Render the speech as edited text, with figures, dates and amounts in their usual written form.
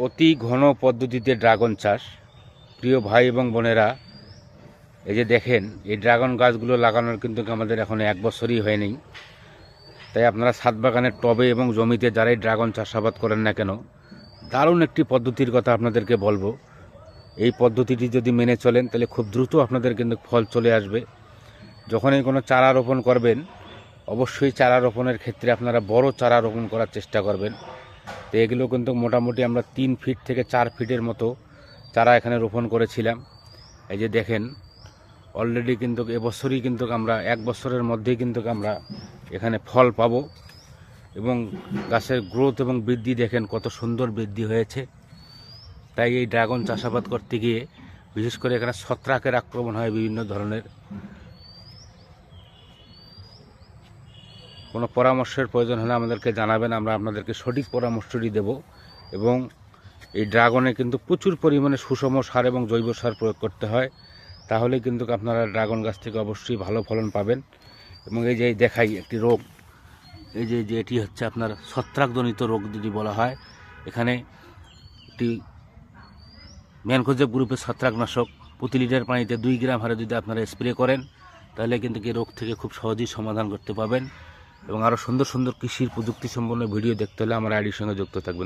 অতি ঘন পদ্ধতিতে ড্রাগন চাষ। প্রিয় ভাই এবং বোনেরা, এই যে দেখেন, এই ড্রাগন গাছগুলো লাগানোর কিন্তু আমাদের এখন 1 বছরই হয়নি। তাই আপনারা ছাদ বাগানের টবে এবং জমিতে যারাই ড্রাগন চাষাবাদ করেন না কেন, দারুণ একটি পদ্ধতির কথা আপনাদেরকে বলবো। এই পদ্ধতিটি যদি মেনে চলেন তাহলে খুব দ্রুত আপনাদের কিন্তু ফল চলে আসবে। যখনই কোনো চারা রোপণ করবেন, অবশ্যই চারা রোপণের ক্ষেত্রে আপনারা বড় চারা রোপণ করার চেষ্টা করবেন। তো এগুলো কিন্তু মোটামুটি আমরা 3 ফিট থেকে 4 ফিটের মতো চারা এখানে রোপণ করেছিলাম। এই যে দেখেন, অলরেডি কিন্তু এবছরই কিন্তু আমরা 1 বছরের মধ্যেই কিন্তু আমরা এখানে ফল পাবো। এবং গাছের গ্রোথ এবং বৃদ্ধি দেখেন কত সুন্দর বৃদ্ধি হয়েছে। তাই এই ড্রাগন চাষাবাদ করতে গিয়ে বিশেষ করে এখানে ছত্রাকের আক্রমণ হয় বিভিন্ন ধরনের। কোনো পরামর্শের প্রয়োজন হলে আমাদেরকে জানাবেন, আমরা আপনাদেরকে সঠিক পরামর্শটি দেব। এবং এই ড্রাগনে কিন্তু প্রচুর পরিমাণে সুষম সার এবং জৈব সার প্রয়োগ করতে হয়, তাহলে কিন্তু আপনারা ড্রাগন গাছ থেকে অবশ্যই ভালো ফলন পাবেন। এবং এই যে দেখাই একটি রোগ, এই যে এটি হচ্ছে আপনার ছত্রাকজনিত রোগ যদি বলা হয়। এখানে একটি ম্যানকোজেব গ্রুপের ছত্রাকনাশক প্রতি লিটার পানিতে 2 গ্রাম হারে যদি আপনারা স্প্রে করেন, তাহলে কিন্তু এই রোগ থেকে খুব সহজেই সমাধান করতে পারবেন। এবং আরও সুন্দর সুন্দর কৃষির প্রযুক্তি সম্পন্ন ভিডিও দেখতে হলে আমার আইডির সঙ্গে যুক্ত থাকবেন।